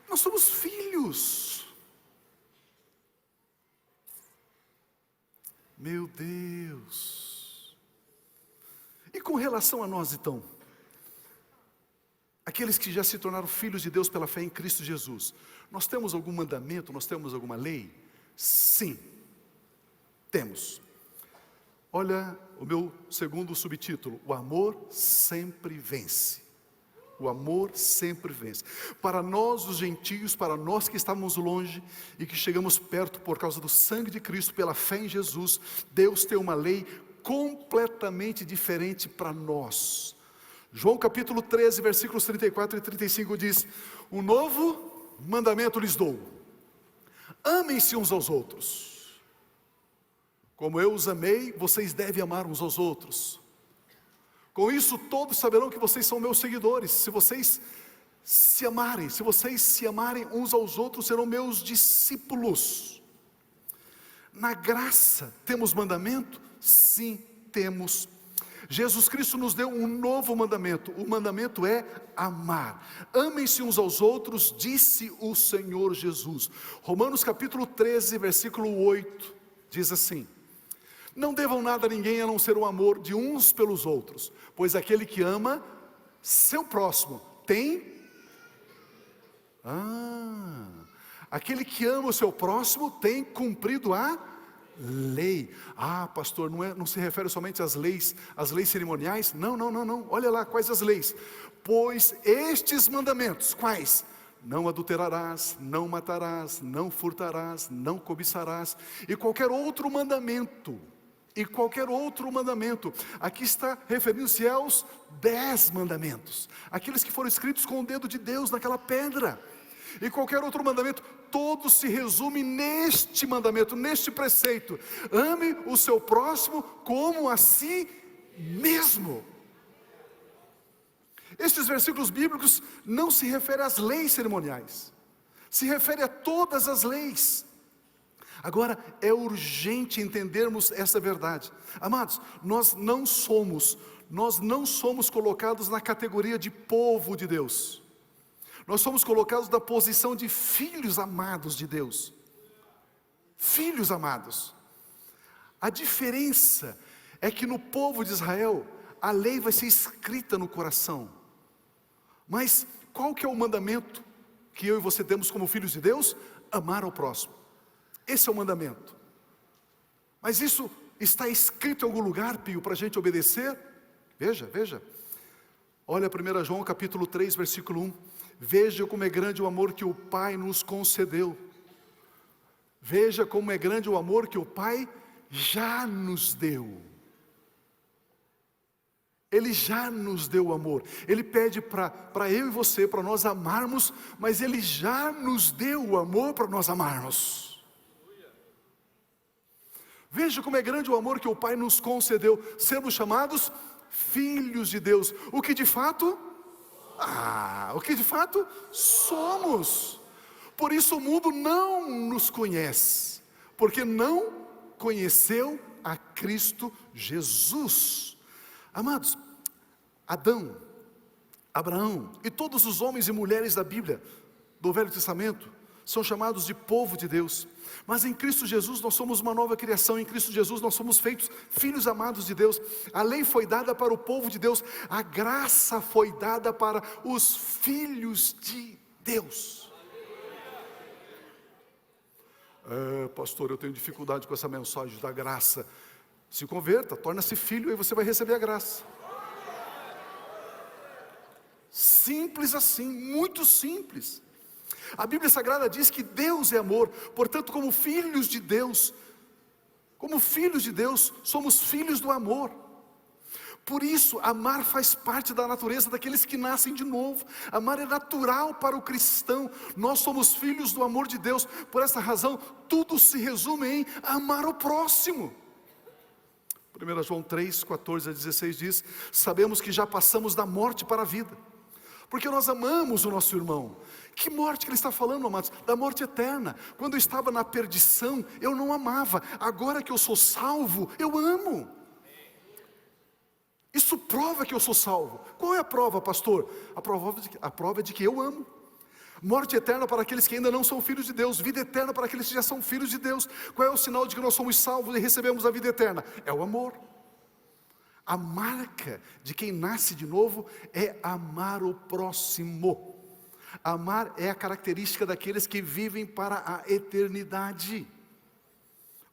Nós somos filhos. Meu Deus. E com relação a nós então, aqueles que já se tornaram filhos de Deus pela fé em Cristo Jesus, nós temos algum mandamento, nós temos alguma lei? Sim, temos. Olha o meu segundo subtítulo: o amor sempre vence. O amor sempre vence. Para nós os gentios, para nós que estávamos longe e que chegamos perto por causa do sangue de Cristo, pela fé em Jesus, Deus tem uma lei completamente diferente para nós. João capítulo 13, versículos 34 e 35 diz: um novo mandamento lhes dou: amem-se uns aos outros. Como eu os amei, vocês devem amar uns aos outros. Com isso todos saberão que vocês são meus seguidores, se vocês se amarem uns aos outros, serão meus discípulos. Na graça, temos mandamento? Sim, temos. Jesus Cristo nos deu um novo mandamento, o mandamento é amar. Amem-se uns aos outros, disse o Senhor Jesus. Romanos capítulo 13, versículo 8, diz assim: não devam nada a ninguém a não ser o amor de uns pelos outros, pois aquele que ama seu próximo tem... aquele que ama o seu próximo tem cumprido a lei. Pastor, não se refere somente às leis cerimoniais? Não, olha lá quais as leis. Pois estes mandamentos, quais? Não adulterarás, não matarás, não furtarás, não cobiçarás, e qualquer outro mandamento. Aqui está referindo-se aos 10 mandamentos, aqueles que foram escritos com o dedo de Deus naquela pedra. E qualquer outro mandamento, todo se resume neste mandamento, neste preceito: ame o seu próximo como a si mesmo. Estes versículos bíblicos não se referem às leis cerimoniais, se refere a todas as leis. Agora, é urgente entendermos essa verdade. Amados, nós não somos colocados na categoria de povo de Deus. Nós somos colocados na posição de filhos amados de Deus. Filhos amados. A diferença é que no povo de Israel, a lei vai ser escrita no coração. Mas qual que é o mandamento que eu e você temos como filhos de Deus? Amar ao próximo. Esse é o mandamento. Mas isso está escrito em algum lugar, Pio, para a gente obedecer? Veja. Olha 1 João capítulo 3, versículo 1. Veja como é grande o amor que o Pai nos concedeu. Veja como é grande o amor que o Pai já nos deu. Ele já nos deu o amor. Ele pede para eu e você, para nós amarmos, mas Ele já nos deu o amor para nós amarmos. Veja como é grande o amor que o Pai nos concedeu, sermos chamados filhos de Deus, o que de fato somos. Por isso o mundo não nos conhece, porque não conheceu a Cristo Jesus. Amados, Adão, Abraão e todos os homens e mulheres da Bíblia, do Velho Testamento, são chamados de povo de Deus. Mas em Cristo Jesus nós somos uma nova criação, em Cristo Jesus nós somos feitos filhos amados de Deus. A lei foi dada para o povo de Deus, a graça foi dada para os filhos de Deus. Pastor, eu tenho dificuldade com essa mensagem da graça. Se converta, torna-se filho e você vai receber a graça. Simples assim, muito simples. A Bíblia Sagrada diz que Deus é amor, portanto, como filhos de Deus, somos filhos do amor. Por isso, amar faz parte da natureza daqueles que nascem de novo. Amar é natural para o cristão. Nós somos filhos do amor de Deus. Por essa razão, tudo se resume em amar o próximo. 1 João 3, 14 a 16 diz: sabemos que já passamos da morte para a vida, porque nós amamos o nosso irmão. Que morte que ele está falando, amados? Da morte eterna. Quando eu estava na perdição, eu não amava. Agora que eu sou salvo, eu amo. Isso prova que eu sou salvo. Qual é a prova, pastor? A prova é de que eu amo. Morte eterna para aqueles que ainda não são filhos de Deus. Vida eterna para aqueles que já são filhos de Deus. Qual é o sinal de que nós somos salvos e recebemos a vida eterna? É o amor. A marca de quem nasce de novo é amar o próximo. Amar é a característica daqueles que vivem para a eternidade.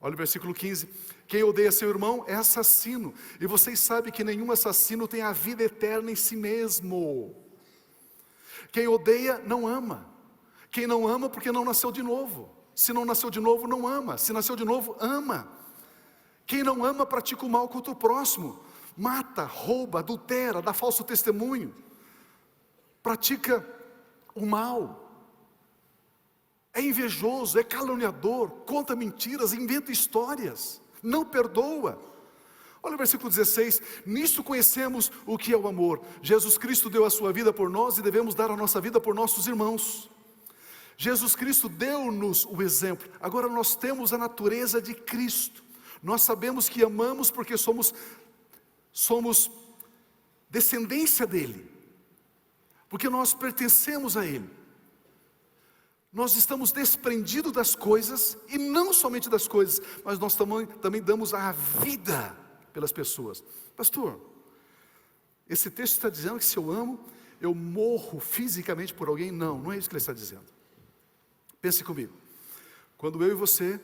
Olha o versículo 15: quem odeia seu irmão é assassino, e vocês sabem que nenhum assassino tem a vida eterna em si mesmo. Quem odeia não ama. Quem não ama porque não nasceu de novo. Se não nasceu de novo, não ama. Se nasceu de novo, ama. Quem não ama pratica o mal contra o próximo. Mata, rouba, adultera, dá falso testemunho, pratica o mal, é invejoso, é caluniador, conta mentiras, inventa histórias, não perdoa. Olha o versículo 16: nisso conhecemos o que é o amor. Jesus Cristo deu a sua vida por nós e devemos dar a nossa vida por nossos irmãos. Jesus Cristo deu-nos o exemplo. Agora nós temos a natureza de Cristo. Nós sabemos que amamos porque somos descendência dele, porque nós pertencemos a ele. Nós estamos desprendidos das coisas, e não somente das coisas, mas nós também damos a vida pelas pessoas. Pastor, esse texto está dizendo que se eu amo, eu morro fisicamente por alguém? Não, não é isso que ele está dizendo. Pense comigo. Quando eu e você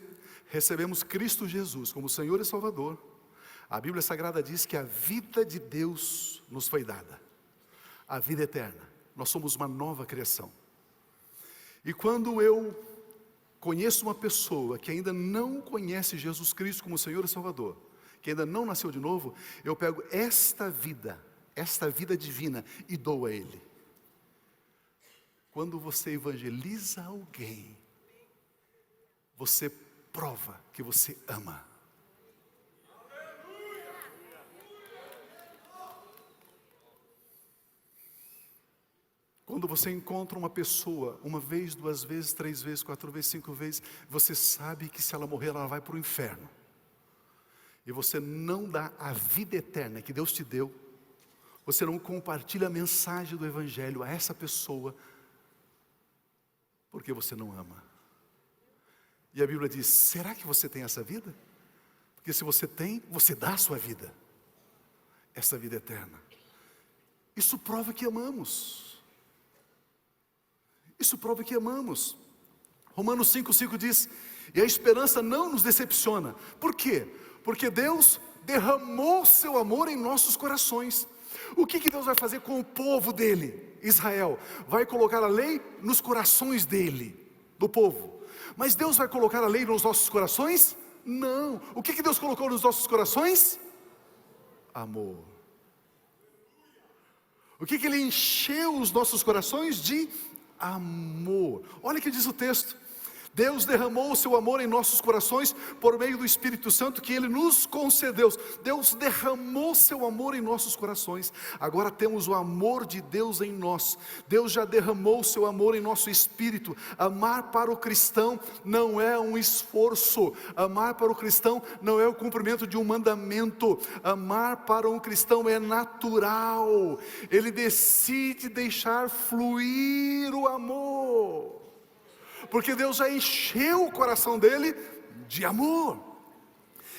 recebemos Cristo Jesus como Senhor e Salvador, a Bíblia Sagrada diz que a vida de Deus nos foi dada, a vida eterna. Nós somos uma nova criação. E quando eu conheço uma pessoa que ainda não conhece Jesus Cristo como Senhor e Salvador, que ainda não nasceu de novo, eu pego esta vida divina e dou a ele. Quando você evangeliza alguém, você prova que você ama. Quando você encontra uma pessoa, uma vez, duas vezes, três vezes, quatro vezes, cinco vezes, você sabe que se ela morrer, ela vai para o inferno. E você não dá a vida eterna que Deus te deu, você não compartilha a mensagem do Evangelho a essa pessoa, porque você não ama. E a Bíblia diz: será que você tem essa vida? Porque se você tem, você dá a sua vida, essa vida eterna. Isso prova que amamos. Isso prova que amamos. Romanos 5,5 diz: e a esperança não nos decepciona. Por quê? Porque Deus derramou seu amor em nossos corações. O que Deus vai fazer com o povo dele, Israel? Vai colocar a lei nos corações dele, do povo. Mas Deus vai colocar a lei nos nossos corações? Não. O que Deus colocou nos nossos corações? Amor. O que Ele encheu os nossos corações de amor. Olha o que diz o texto: Deus derramou o seu amor em nossos corações por meio do Espírito Santo que Ele nos concedeu. Deus derramou seu amor em nossos corações. Agora temos o amor de Deus em nós. Deus já derramou seu amor em nosso espírito. Amar para o cristão não é um esforço. Amar para o cristão não é o cumprimento de um mandamento. Amar para um cristão é natural. Ele decide deixar fluir o amor. Porque Deus já encheu o coração dele de amor.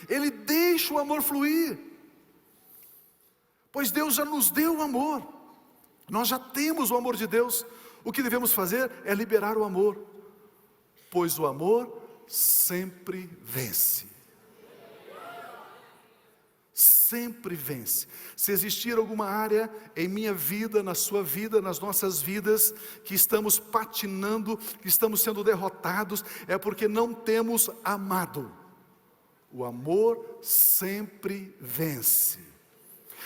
Ele deixa o amor fluir. Pois Deus já nos deu o amor. Nós já temos o amor de Deus. O que devemos fazer é liberar o amor. Pois o amor sempre vence. Sempre vence. Se existir alguma área em minha vida, na sua vida, nas nossas vidas, que estamos patinando, que estamos sendo derrotados, é porque não temos amado. O amor sempre vence.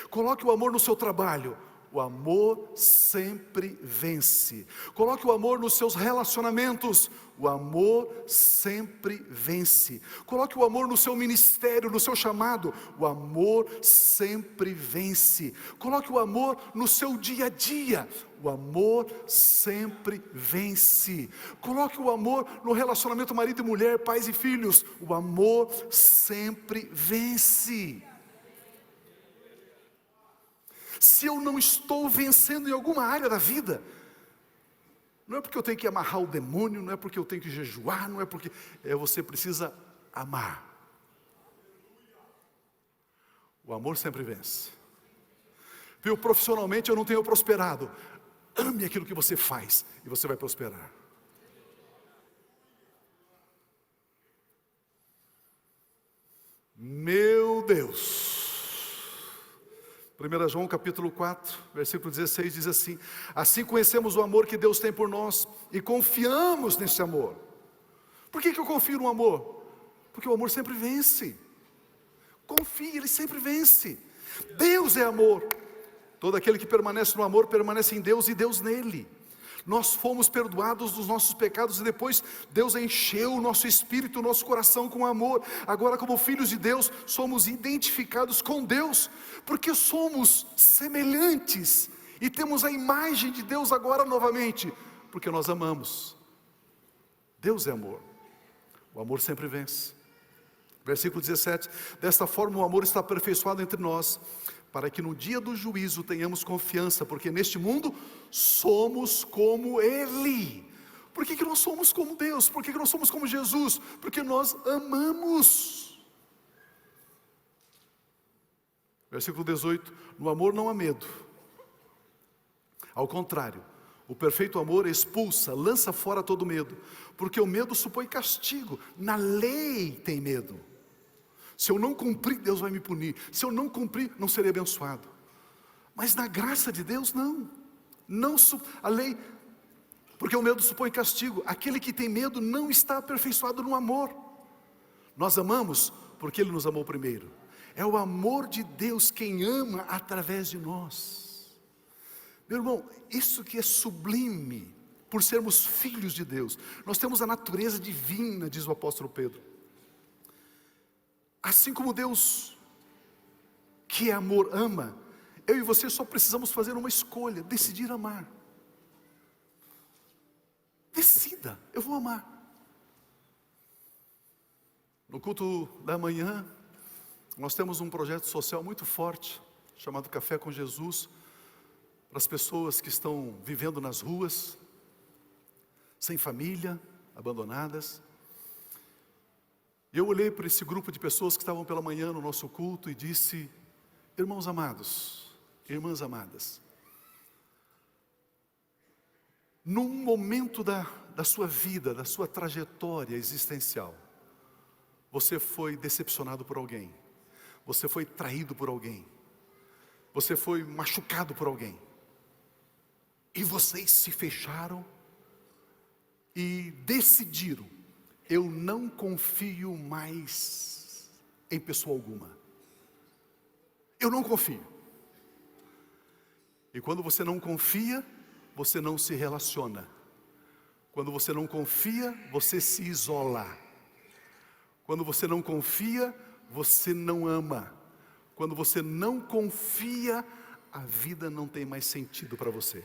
Coloque o amor no seu trabalho. O amor sempre vence. Coloque o amor nos seus relacionamentos. O amor sempre vence. Coloque o amor no seu ministério, no seu chamado. O amor sempre vence. Coloque o amor no seu dia a dia. O amor sempre vence. Coloque o amor no relacionamento marido e mulher, pais e filhos. O amor sempre vence. Se eu não estou vencendo em alguma área da vida, não é porque eu tenho que amarrar o demônio, não é porque eu tenho que jejuar, não é porque você precisa amar. O amor sempre vence. Viu, profissionalmente eu não tenho prosperado. Ame aquilo que você faz e você vai prosperar. Meu Deus. 1 João capítulo 4, versículo 16 diz assim: assim conhecemos o amor que Deus tem por nós e confiamos nesse amor. Por que eu confio no amor? Porque o amor sempre vence. Confie, ele sempre vence. Deus é amor. Todo aquele que permanece no amor permanece em Deus e Deus nele. Nós fomos perdoados dos nossos pecados e depois Deus encheu o nosso espírito, o nosso coração com amor. Agora, como filhos de Deus, somos identificados com Deus, porque somos semelhantes e temos a imagem de Deus agora novamente, porque nós amamos. Deus é amor. O amor sempre vence. Versículo 17: desta forma o amor está aperfeiçoado entre nós, para que no dia do juízo tenhamos confiança, porque neste mundo somos como Ele. Por que nós somos como Deus? Por que nós somos como Jesus? Porque nós amamos. Versículo 18: no amor não há medo. Ao contrário, o perfeito amor expulsa, lança fora todo medo, porque o medo supõe castigo. Na lei tem medo. Se eu não cumprir, Deus vai me punir. Se eu não cumprir, não serei abençoado. Mas na graça de Deus, não. A lei, porque o medo supõe castigo. Aquele que tem medo não está aperfeiçoado no amor. Nós amamos porque Ele nos amou primeiro. É o amor de Deus quem ama através de nós. Meu irmão, isso que é sublime, por sermos filhos de Deus. Nós temos a natureza divina, diz o apóstolo Pedro. Assim como Deus, que é amor, ama, eu e você só precisamos fazer uma escolha: decidir amar. Decida, eu vou amar. No culto da manhã, nós temos um projeto social muito forte, chamado Café com Jesus, para as pessoas que estão vivendo nas ruas, sem família, abandonadas. E eu olhei para esse grupo de pessoas que estavam pela manhã no nosso culto e disse: irmãos amados, irmãs amadas, num momento da sua vida, da sua trajetória existencial, você foi decepcionado por alguém, você foi traído por alguém, você foi machucado por alguém, e vocês se fecharam e decidiram: eu não confio mais em pessoa alguma. Eu não confio. E quando você não confia, você não se relaciona. Quando você não confia, você se isola. Quando você não confia, você não ama. Quando você não confia, a vida não tem mais sentido para você.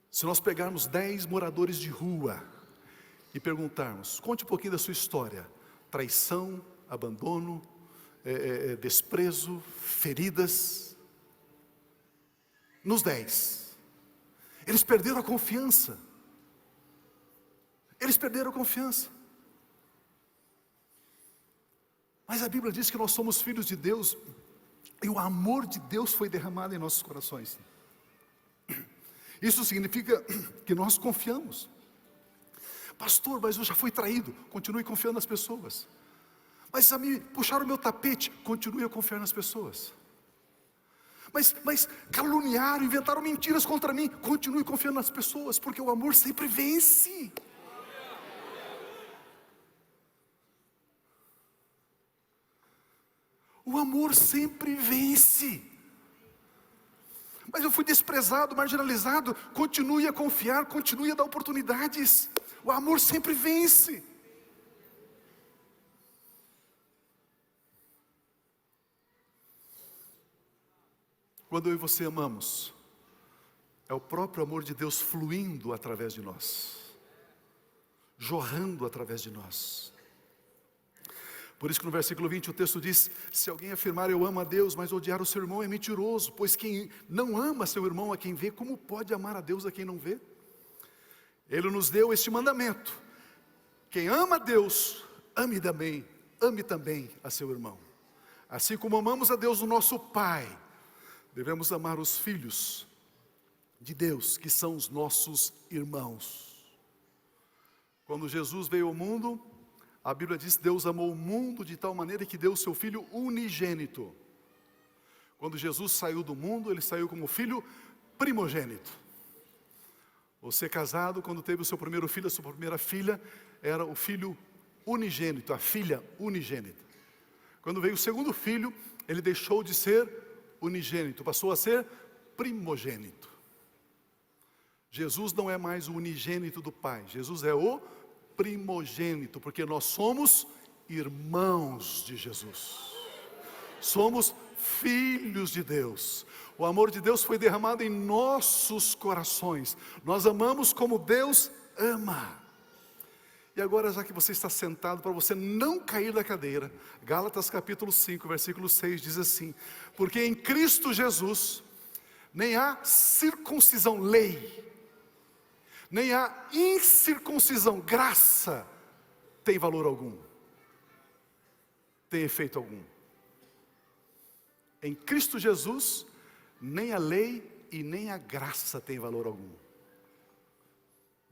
Se nós pegarmos 10 moradores de rua e perguntarmos: conte um pouquinho da sua história, traição, abandono, desprezo, feridas. nos 10. Eles perderam a confiança. Eles perderam a confiança. Mas a Bíblia diz que nós somos filhos de Deus e o amor de Deus foi derramado em nossos corações. Isso significa que nós confiamos. Pastor, mas eu já fui traído. Continue confiando nas pessoas. Mas a mim puxaram o meu tapete. Continue a confiar nas pessoas. Mas caluniaram, inventaram mentiras contra mim. Continue confiando nas pessoas, porque o amor sempre vence. O amor sempre vence. Mas eu fui desprezado, marginalizado. Continue a confiar, continue a dar oportunidades. O amor sempre vence. Quando eu e você amamos, é o próprio amor de Deus fluindo através de nós, jorrando através de nós. Por isso que no versículo 20 o texto diz: se alguém afirmar eu amo a Deus, mas odiar o seu irmão é mentiroso, pois quem não ama seu irmão a quem vê, como pode amar a Deus a quem não vê? Ele nos deu este mandamento: quem ama a Deus, ame também a seu irmão. Assim como amamos a Deus o nosso Pai, devemos amar os filhos de Deus, que são os nossos irmãos. Quando Jesus veio ao mundo, a Bíblia diz que Deus amou o mundo de tal maneira que deu o seu Filho unigênito. Quando Jesus saiu do mundo, Ele saiu como filho primogênito. Você casado, quando teve o seu primeiro filho, a sua primeira filha, era o filho unigênito, a filha unigênita. Quando veio o segundo filho, ele deixou de ser unigênito, passou a ser primogênito. Jesus não é mais o unigênito do Pai, Jesus é o primogênito, porque nós somos irmãos de Jesus, somos filhos de Deus. O amor de Deus foi derramado em nossos corações, nós amamos como Deus ama. E agora, já que você está sentado, para você não cair da cadeira, Gálatas capítulo 5, versículo 6 diz assim: porque em Cristo Jesus nem há circuncisão, lei, nem a incircuncisão, graça, tem valor algum, tem efeito algum. Em Cristo Jesus, nem a lei e nem a graça tem valor algum.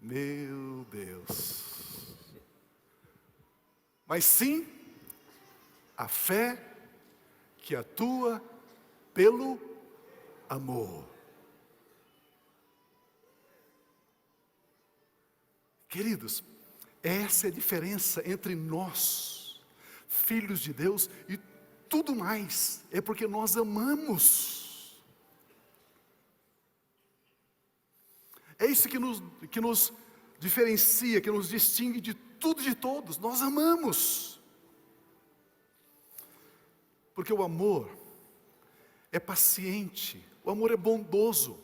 Meu Deus. Mas sim, a fé que atua pelo amor. Queridos, essa é a diferença entre nós, filhos de Deus, e tudo mais, é porque nós amamos. É isso que nos diferencia, que nos distingue de tudo e de todos, nós amamos. Porque o amor é paciente, o amor é bondoso.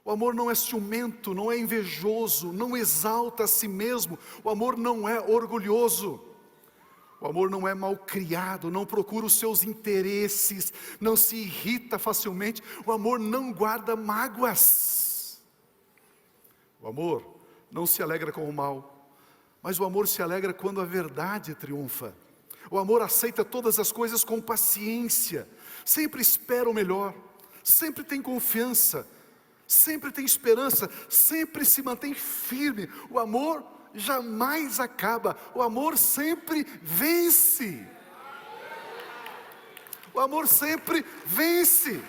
O amor não é ciumento, não é invejoso, não exalta a si mesmo. O amor não é orgulhoso. O amor não é malcriado, não procura os seus interesses, não se irrita facilmente. O amor não guarda mágoas. O amor não se alegra com o mal, mas o amor se alegra quando a verdade triunfa. O amor aceita todas as coisas com paciência, sempre espera o melhor, sempre tem confiança, sempre tem esperança, sempre se mantém firme. O amor jamais acaba, o amor sempre vence. O amor sempre vence.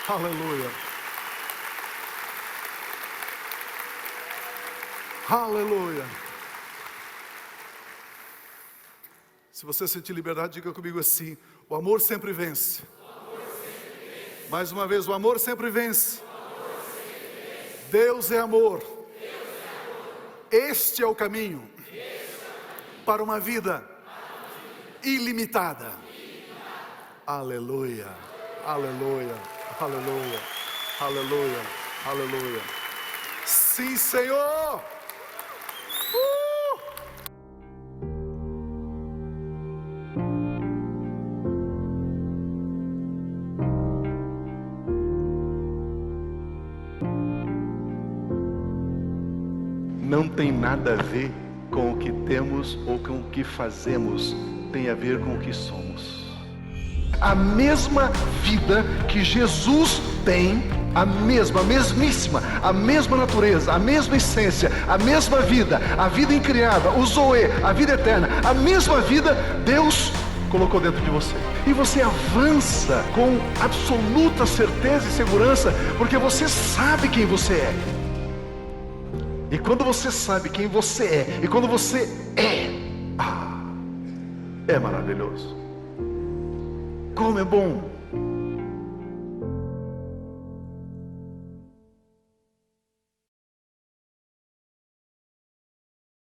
Aleluia. Aleluia. Se você sentir liberdade, diga comigo assim: o amor sempre vence. Mais uma vez, o amor sempre vence. Deus é amor. Este é o caminho para uma vida ilimitada. Aleluia, aleluia, aleluia, aleluia, aleluia. Sim, Senhor. não tem nada a ver com o que temos ou com o que fazemos, tem a ver com o que somos. A mesma vida que Jesus tem, a mesmíssima, a mesma natureza, a mesma essência, a mesma vida, a vida incriada, o Zoe, a vida eterna, a mesma vida Deus colocou dentro de você. E você avança com absoluta certeza e segurança, porque você sabe quem você é. E quando você sabe quem você é, e quando você é maravilhoso. Como é bom